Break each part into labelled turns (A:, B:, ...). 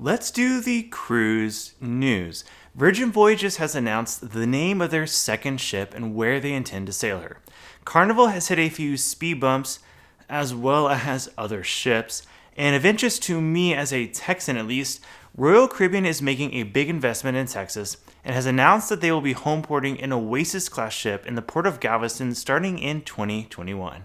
A: Let's do the cruise news. Virgin Voyages has announced the name of their second ship and where they intend to sail her. Carnival has hit a few speed bumps, as well as other ships, and of interest to me as a Texan at least, Royal Caribbean is making a big investment in Texas and has announced that they will be homeporting an Oasis class ship in the port of Galveston starting in 2021.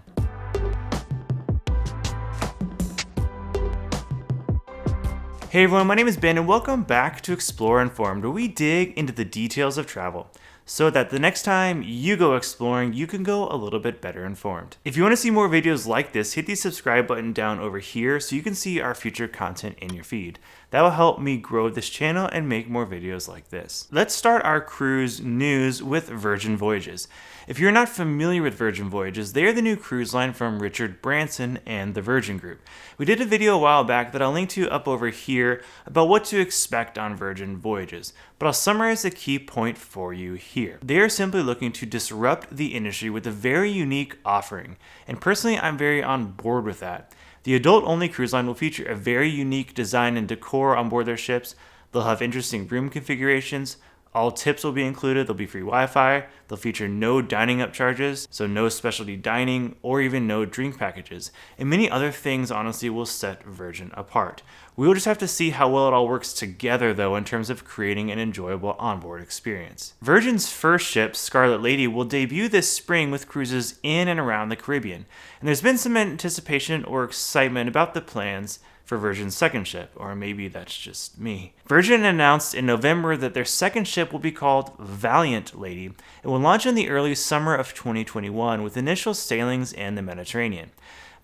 A: Hey everyone, my name is Ben and welcome back to ExploreInformed, where we dig into the details of travel so that the next time you go exploring, you can go a little bit better informed. If you want to see more videos like this, hit the subscribe button down over here so you can see our future content in your feed. That will help me grow this channel and make more videos like this. Let's start our cruise news with Virgin Voyages. If you're not familiar with Virgin Voyages, they are the new cruise line from Richard Branson and the Virgin Group. We did a video a while back that I'll link to up over here about what to expect on Virgin Voyages, but I'll summarize the key point for you here. They are simply looking to disrupt the industry with a very unique offering, and personally I'm very on board with that. The adult-only cruise line will feature a very unique design and decor on board their ships. They'll have interesting room configurations. All tips will be included. There'll be free Wi-Fi. They'll feature no dining up charges, so no specialty dining or even no drink packages. And many other things honestly will set Virgin apart. We will just have to see how well it all works together though in terms of creating an enjoyable onboard experience. Virgin's first ship, Scarlet Lady, will debut this spring with cruises in and around the Caribbean. And there's been some anticipation or excitement about the plans for Virgin's second ship, or maybe that's just me. Virgin announced in November that their second ship will be called Valiant Lady and will launch in the early summer of 2021 with initial sailings in the Mediterranean.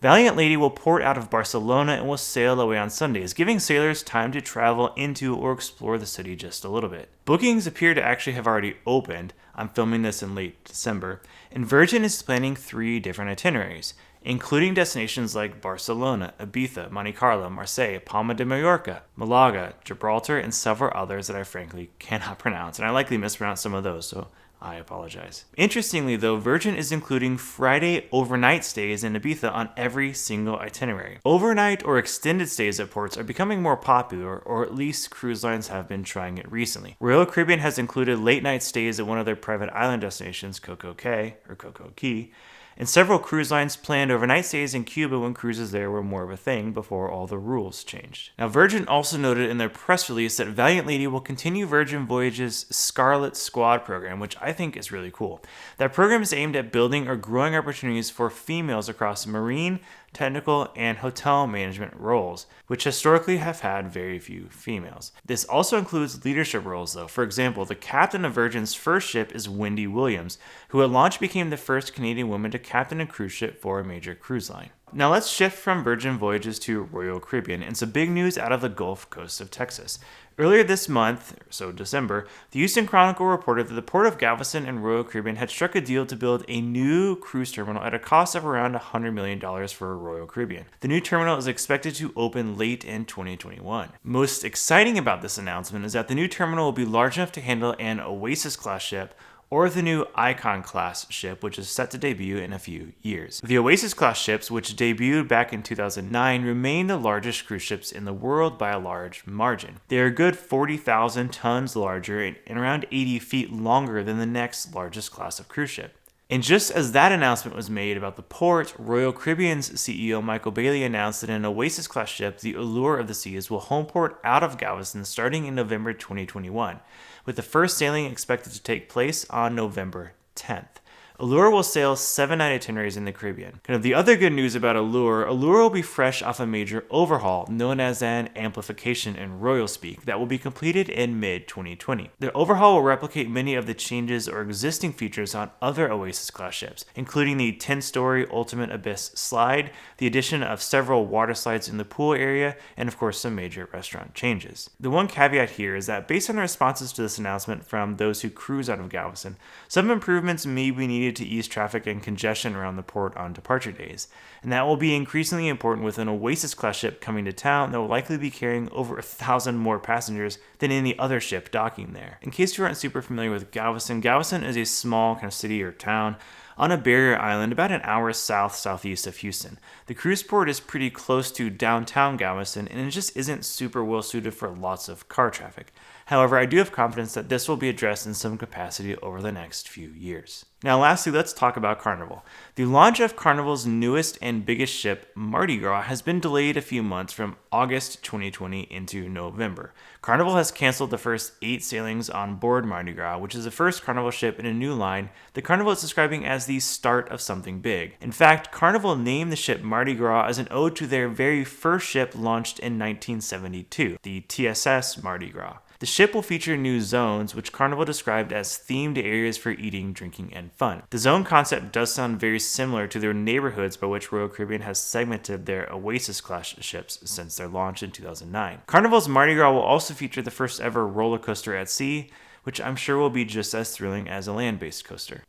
A: Valiant Lady will port out of Barcelona and will sail away on Sundays, giving sailors time to travel into or explore the city just a little bit. Bookings appear to actually have already opened. I'm filming this in late December, and Virgin is planning 3 different itineraries, including destinations like Barcelona, Ibiza, Monte Carlo, Marseille, Palma de Mallorca, Malaga, Gibraltar, and several others that I frankly cannot pronounce, and I likely mispronounced some of those, so I apologize. Interestingly though, Virgin is including Friday overnight stays in Ibiza on every single itinerary. Overnight or extended stays at ports are becoming more popular, or at least cruise lines have been trying it recently. Royal Caribbean has included late night stays at one of their private island destinations, Coco Key, and several cruise lines planned overnight stays in Cuba when cruises there were more of a thing before all the rules changed. Now, Virgin also noted in their press release that Valiant Lady will continue Virgin Voyages' Scarlet Squad program, which I think is really cool. That program is aimed at building or growing opportunities for females across marine, technical, and hotel management roles, which historically have had very few females. This also includes leadership roles though. For example, the captain of Virgin's first ship is Wendy Williams, who at launch became the first Canadian woman to captain a cruise ship for a major cruise line. Now let's shift from Virgin Voyages to Royal Caribbean and some big news out of the Gulf Coast of Texas. Earlier this month, so December, the Houston Chronicle reported that the Port of Galveston and Royal Caribbean had struck a deal to build a new cruise terminal at a cost of around $100 million for Royal Caribbean. The new terminal is expected to open late in 2021. Most exciting about this announcement is that the new terminal will be large enough to handle an Oasis-class ship, or the new Icon-class ship, which is set to debut in a few years. The Oasis-class ships, which debuted back in 2009, remain the largest cruise ships in the world by a large margin. They are a good 40,000 tons larger and around 80 feet longer than the next largest class of cruise ship. And just as that announcement was made about the port, Royal Caribbean's CEO Michael Bailey announced that an Oasis-class ship, the Allure of the Seas, will homeport out of Galveston starting in November 2021, with the first sailing expected to take place on November 10th. Allure will sail 7 night itineraries in the Caribbean. Kind of the other good news about Allure will be fresh off a major overhaul known as an amplification in royal speak that will be completed in mid-2020. The overhaul will replicate many of the changes or existing features on other Oasis-class ships, including the 10-story Ultimate Abyss slide, the addition of several water slides in the pool area, and of course some major restaurant changes. The one caveat here is that based on the responses to this announcement from those who cruise out of Galveston, some improvements may be needed to ease traffic and congestion around the port on departure days, and that will be increasingly important with an Oasis-class ship coming to town that will likely be carrying over 1,000 more passengers than any other ship docking there. In case you aren't super familiar with Galveston, Galveston is a small kind of city or town on a barrier island about an hour southeast of Houston. The cruise port is pretty close to downtown Galveston, and it just isn't super well suited for lots of car traffic. However, I do have confidence that this will be addressed in some capacity over the next few years. Now lastly, let's talk about Carnival. The launch of Carnival's newest and biggest ship, Mardi Gras, has been delayed a few months from August 2020 into November. Carnival has canceled the first 8 sailings on board Mardi Gras, which is the first Carnival ship in a new line that Carnival is describing as the start of something big. In fact, Carnival named the ship Mardi Gras as an ode to their very first ship launched in 1972, the TSS Mardi Gras. The ship will feature new zones, which Carnival described as themed areas for eating, drinking, and fun. The zone concept does sound very similar to their neighborhoods by which Royal Caribbean has segmented their Oasis class ships since their launch in 2009. Carnival's Mardi Gras will also feature the first ever roller coaster at sea, which I'm sure will be just as thrilling as a land-based coaster.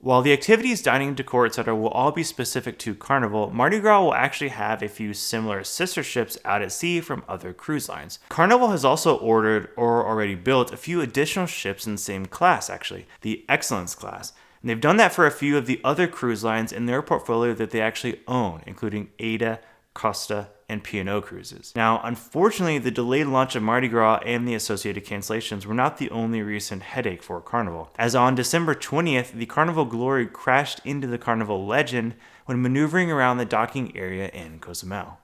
A: While the activities, dining, decor, etc. will all be specific to Carnival, Mardi Gras will actually have a few similar sister ships out at sea from other cruise lines. Carnival has also ordered or already built a few additional ships in the same class, actually, the Excellence class. And they've done that for a few of the other cruise lines in their portfolio that they actually own, including Ada, Costa, and P&O cruises. Now, unfortunately, the delayed launch of Mardi Gras and the associated cancellations were not the only recent headache for Carnival, as on December 20th, the Carnival Glory crashed into the Carnival Legend when maneuvering around the docking area in Cozumel.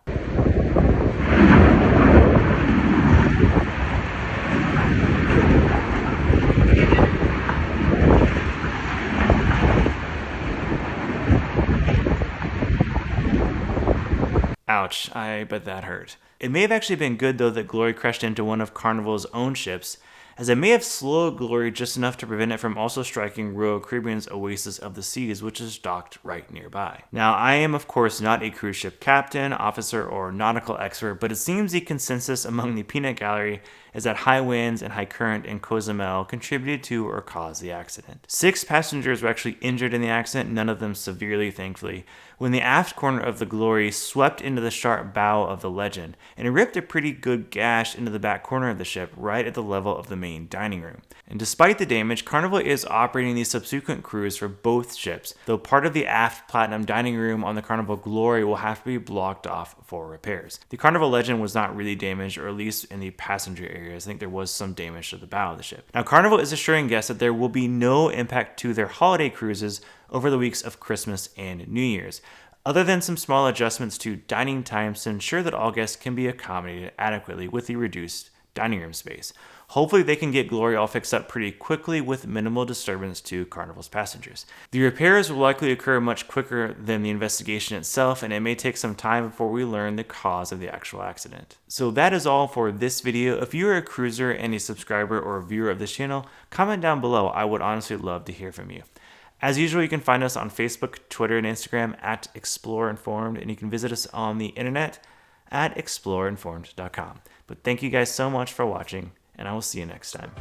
A: Ouch, I bet that hurt. It may have actually been good though that Glory crashed into one of Carnival's own ships, as it may have slowed Glory just enough to prevent it from also striking Royal Caribbean's Oasis of the Seas, which is docked right nearby. Now, I am of course not a cruise ship captain, officer, or nautical expert, but it seems the consensus among the peanut gallery is that high winds and high current in Cozumel contributed to or caused the accident. 6 passengers were actually injured in the accident, none of them severely, thankfully, when the aft corner of the Glory swept into the sharp bow of the Legend, and it ripped a pretty good gash into the back corner of the ship right at the level of the main dining room. And despite the damage, Carnival is operating the subsequent cruise for both ships, though part of the aft platinum dining room on the Carnival Glory will have to be blocked off for repairs. The Carnival Legend was not really damaged, or at least in the passenger area. I think there was some damage to the bow of the ship. Now, Carnival is assuring guests that there will be no impact to their holiday cruises over the weeks of Christmas and New Year's, other than some small adjustments to dining times to ensure that all guests can be accommodated adequately with the reduced dining room space. Hopefully they can get Glory all fixed up pretty quickly with minimal disturbance to Carnival's passengers. The repairs will likely occur much quicker than the investigation itself, and it may take some time before we learn the cause of the actual accident. So that is all for this video. If you're a cruiser and a subscriber or a viewer of this channel, comment down below. I would honestly love to hear from you. As usual, you can find us on Facebook, Twitter, and Instagram at ExploreInformed, and you can visit us on the internet at ExploreInformed.com. But thank you guys so much for watching, and I will see you next time.